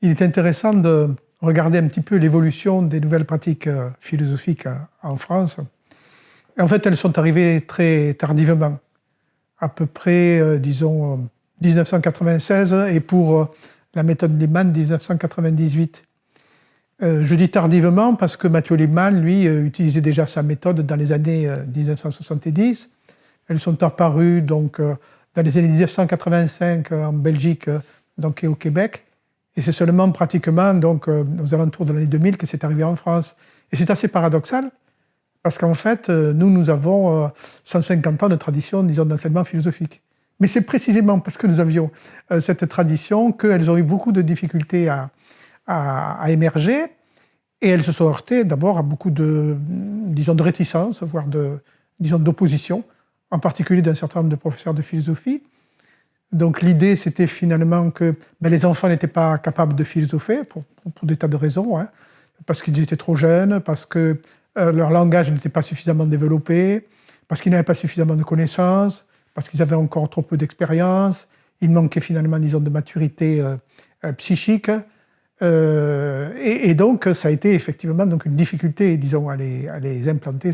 il est intéressant de regarder un petit peu l'évolution des nouvelles pratiques philosophiques en France. Et en fait, elles sont arrivées très tardivement, à peu près, disons, 1996, et pour la méthode Liebman, 1998. Je dis tardivement parce que Mathieu Liebman, lui, utilisait déjà sa méthode dans les années 1970. Elles sont apparues donc, dans les années 1985 en Belgique donc, et au Québec. Et c'est seulement pratiquement donc, aux alentours de l'année 2000 que c'est arrivé en France. Et c'est assez paradoxal, parce qu'en fait, nous avons 150 ans de tradition, disons, d'enseignement philosophique. Mais c'est précisément parce que nous avions cette tradition qu'elles ont eu beaucoup de difficultés à émerger. Et elles se sont heurtées d'abord à beaucoup de, disons, de réticences, voire d'opposition, en particulier d'un certain nombre de professeurs de philosophie. Donc l'idée, c'était finalement que les enfants n'étaient pas capables de philosopher, pour des tas de raisons, hein, parce qu'ils étaient trop jeunes, parce que leur langage n'était pas suffisamment développé, parce qu'ils n'avaient pas suffisamment de connaissances, parce qu'ils avaient encore trop peu d'expérience, il manquait finalement, disons, de maturité psychique. Et donc, ça a été effectivement donc, une difficulté, disons, à les implanter.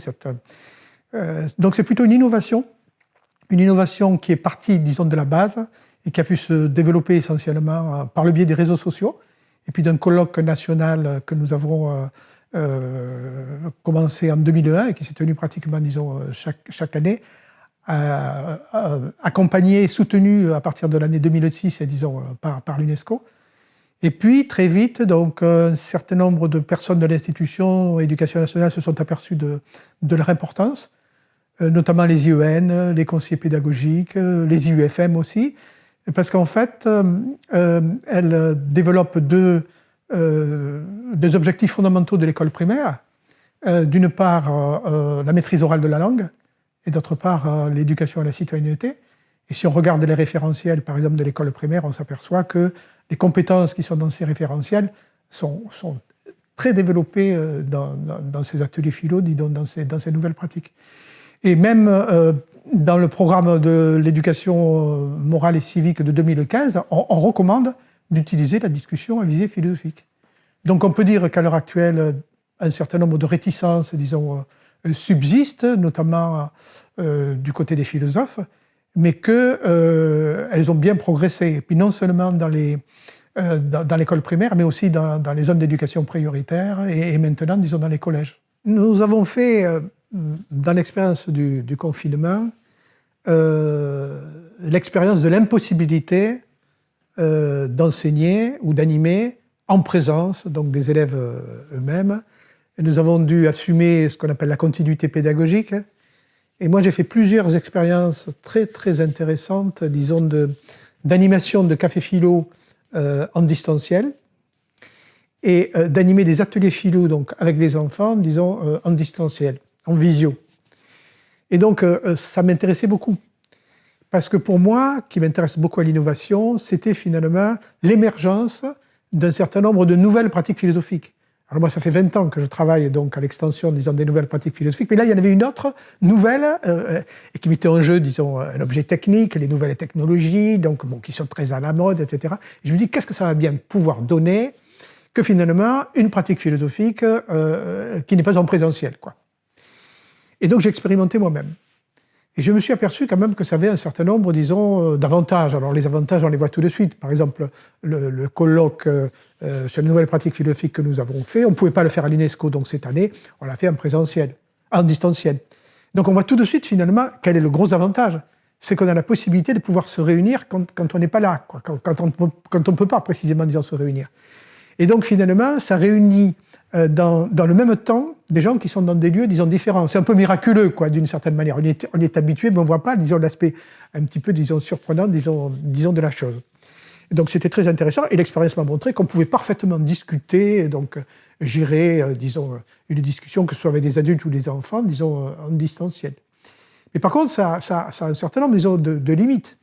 Donc c'est plutôt une innovation qui est partie, disons, de la base et qui a pu se développer essentiellement par le biais des réseaux sociaux et puis d'un colloque national que nous avons commencé en 2001 et qui s'est tenu pratiquement, disons, chaque année, accompagné et soutenu à partir de l'année 2006, disons, par l'UNESCO. Et puis, très vite, donc, un certain nombre de personnes de l'institution Éducation nationale se sont aperçues de leur importance, notamment les IEN, les conseillers pédagogiques, les IUFM aussi, parce qu'en fait, elles développent deux objectifs fondamentaux de l'école primaire. D'une part, la maîtrise orale de la langue, et d'autre part, l'éducation à la citoyenneté. Et si on regarde les référentiels, par exemple, de l'école primaire, on s'aperçoit que les compétences qui sont dans ces référentiels sont très développées dans ces ateliers philo, dans ces nouvelles pratiques. Et même dans le programme de l'éducation morale et civique de 2015, on recommande d'utiliser la discussion à visée philosophique. Donc on peut dire qu'à l'heure actuelle, un certain nombre de réticences, disons, subsistent, notamment du côté des philosophes, mais qu'elles ont bien progressé. Et puis non seulement dans l'école primaire, mais aussi dans les zones d'éducation prioritaire et maintenant, disons, dans les collèges. Nous avons fait, dans l'expérience du confinement, l'expérience de l'impossibilité d'enseigner ou d'animer en présence donc des élèves eux-mêmes. Et nous avons dû assumer ce qu'on appelle la continuité pédagogique. Et moi, j'ai fait plusieurs expériences très, très intéressantes, disons, d'animation de café philo en distanciel et d'animer des ateliers philo donc, avec des enfants, disons, en distanciel, en visio. Et donc, ça m'intéressait beaucoup. Parce que pour moi, qui m'intéresse beaucoup à l'innovation, c'était finalement l'émergence d'un certain nombre de nouvelles pratiques philosophiques. Alors moi, ça fait 20 ans que je travaille donc à l'extension, disons, des nouvelles pratiques philosophiques, mais là, il y en avait une autre nouvelle et qui mettait en jeu, disons, un objet technique, les nouvelles technologies, donc, bon, qui sont très à la mode, etc. Et je me dis, qu'est-ce que ça va bien pouvoir donner que finalement une pratique philosophique qui n'est pas en présentiel, quoi. Et donc, j'ai expérimenté moi-même. Et je me suis aperçu quand même que ça avait un certain nombre, disons, d'avantages. Alors les avantages, on les voit tout de suite. Par exemple, le colloque sur les nouvelles pratiques philosophiques que nous avons fait, on ne pouvait pas le faire à l'UNESCO, donc cette année, on l'a fait en présentiel, en distanciel. Donc on voit tout de suite finalement quel est le gros avantage. C'est qu'on a la possibilité de pouvoir se réunir quand on n'est pas là, quoi, quand on ne peut pas précisément, disons, se réunir. Et donc finalement, ça réunit dans le même temps des gens qui sont dans des lieux, disons, différents. C'est un peu miraculeux, quoi, d'une certaine manière. On est habitué, mais on ne voit pas, disons, l'aspect un petit peu, disons, surprenant, disons, de la chose. Et donc c'était très intéressant, et l'expérience m'a montré qu'on pouvait parfaitement discuter, et donc gérer, disons, une discussion, que ce soit avec des adultes ou des enfants, disons, en distanciel. Mais par contre, ça a un certain nombre, disons, de limites.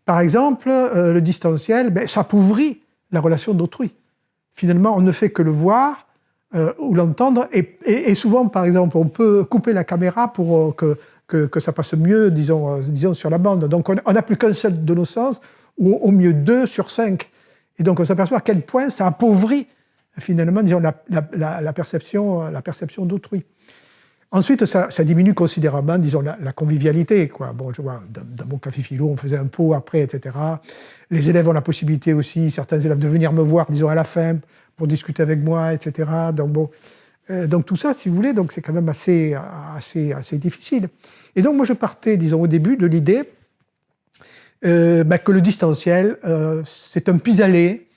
Par exemple, le distanciel, ça appauvrit la relation d'autrui. Finalement, on ne fait que le voir ou l'entendre, et souvent, par exemple, on peut couper la caméra pour que ça passe mieux, disons, sur la bande. Donc, on n'a plus qu'un seul de nos sens, ou au mieux 2 sur 5. Et donc on s'aperçoit à quel point ça appauvrit finalement, disons, la perception d'autrui. Ensuite, ça diminue considérablement, disons, la convivialité, quoi. Bon, je vois, dans mon café philo, on faisait un pot après, etc. Les élèves ont la possibilité aussi, certains élèves, de venir me voir, disons, à la fin, pour discuter avec moi, etc. Donc, bon, donc tout ça, si vous voulez, donc c'est quand même assez difficile. Et donc, moi, je partais, disons, au début de l'idée que le distanciel, c'est un pis-aller,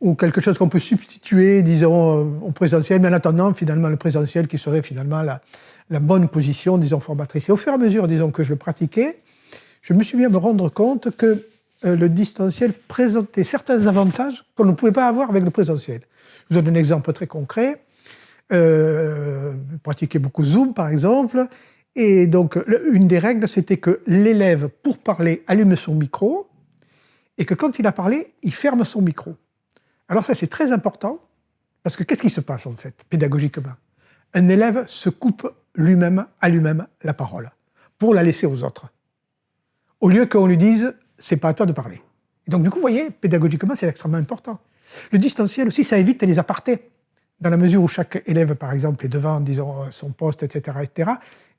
ou quelque chose qu'on peut substituer, disons, au présentiel, mais en attendant, finalement, le présentiel qui serait finalement la bonne position, disons, formatrice. Et au fur et à mesure, disons, que je le pratiquais, je me suis mis à me rendre compte que le distanciel présentait certains avantages qu'on ne pouvait pas avoir avec le présentiel. Je vous donne un exemple très concret. Je pratiquais beaucoup Zoom, par exemple, et donc, une des règles, c'était que l'élève, pour parler, allume son micro, et que quand il a parlé, il ferme son micro. Alors ça, c'est très important, parce que qu'est-ce qui se passe, en fait, pédagogiquement? Un élève se coupe à lui-même la parole, pour la laisser aux autres, au lieu qu'on lui dise « c'est pas à toi de parler ». Et donc, du coup, vous voyez, pédagogiquement, c'est extrêmement important. Le distanciel aussi, ça évite les apartés, dans la mesure où chaque élève, par exemple, est devant, disons, son poste, etc., etc.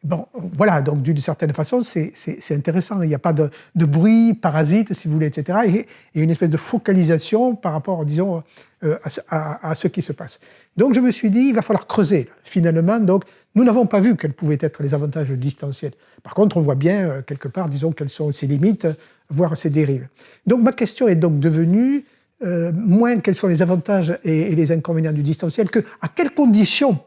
Bon, voilà, donc d'une certaine façon, c'est intéressant. Il n'y a pas de bruit parasite, si vous voulez, etc. Et une espèce de focalisation par rapport, disons, à ce qui se passe. Donc je me suis dit, il va falloir creuser, finalement. Donc, nous n'avons pas vu quels pouvaient être les avantages du distanciel. Par contre, on voit bien, quelque part, disons, quelles sont ses limites, voire ses dérives. Donc ma question est donc devenue, moins quels sont les avantages et les inconvénients du distanciel, que à quelles conditions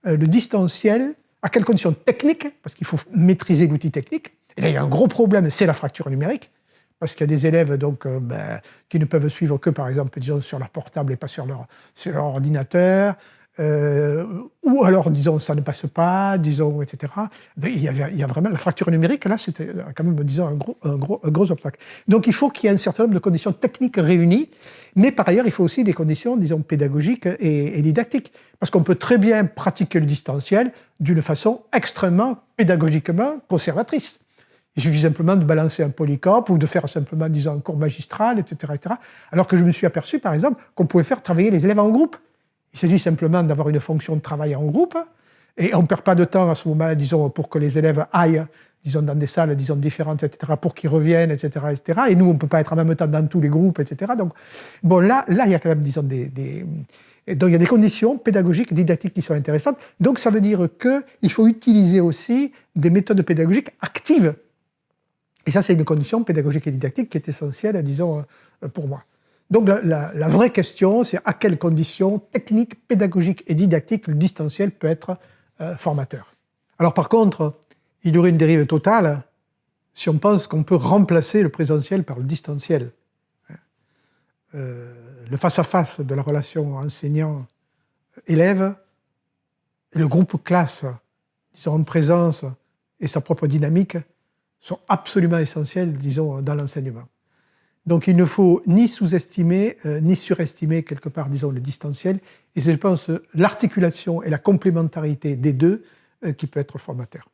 le distanciel, à quelles conditions techniques, parce qu'il faut maîtriser l'outil technique, et là il y a un gros problème, c'est la fracture numérique, parce qu'il y a des élèves donc, qui ne peuvent suivre que, par exemple, disons, sur leur portable et pas sur leur ordinateur, ou alors, disons, ça ne passe pas, disons, etc. Il y a vraiment la fracture numérique, là, c'était quand même, disons, un gros obstacle. Donc, il faut qu'il y ait un certain nombre de conditions techniques réunies, mais par ailleurs, il faut aussi des conditions, disons, pédagogiques et didactiques. Parce qu'on peut très bien pratiquer le distanciel d'une façon extrêmement pédagogiquement conservatrice. Il suffit simplement de balancer un polycope ou de faire simplement, disons, un cours magistral, etc., etc. Alors que je me suis aperçu, par exemple, qu'on pouvait faire travailler les élèves en groupe. Il s'agit simplement d'avoir une fonction de travail en groupe, et on ne perd pas de temps à ce moment, disons, pour que les élèves aillent, disons, dans des salles, disons, différentes, etc., pour qu'ils reviennent, etc., etc. Et nous, on ne peut pas être en même temps dans tous les groupes, etc. Donc, bon, là, il y a quand même, disons, donc, il y a des conditions pédagogiques, didactiques qui sont intéressantes. Donc, ça veut dire qu'il faut utiliser aussi des méthodes pédagogiques actives. Et ça, c'est une condition pédagogique et didactique qui est essentielle, disons, pour moi. Donc la vraie question, c'est à quelles conditions techniques, pédagogiques et didactiques le distanciel peut être formateur. Alors par contre, il y aurait une dérive totale si on pense qu'on peut remplacer le présentiel par le distanciel. Le face-à-face de la relation enseignant-élève et le groupe classe, disons en présence et sa propre dynamique, sont absolument essentiels, disons, dans l'enseignement. Donc il ne faut ni sous-estimer, ni surestimer quelque part, disons, le distanciel. Et je pense l'articulation et la complémentarité des deux qui peut être formateur.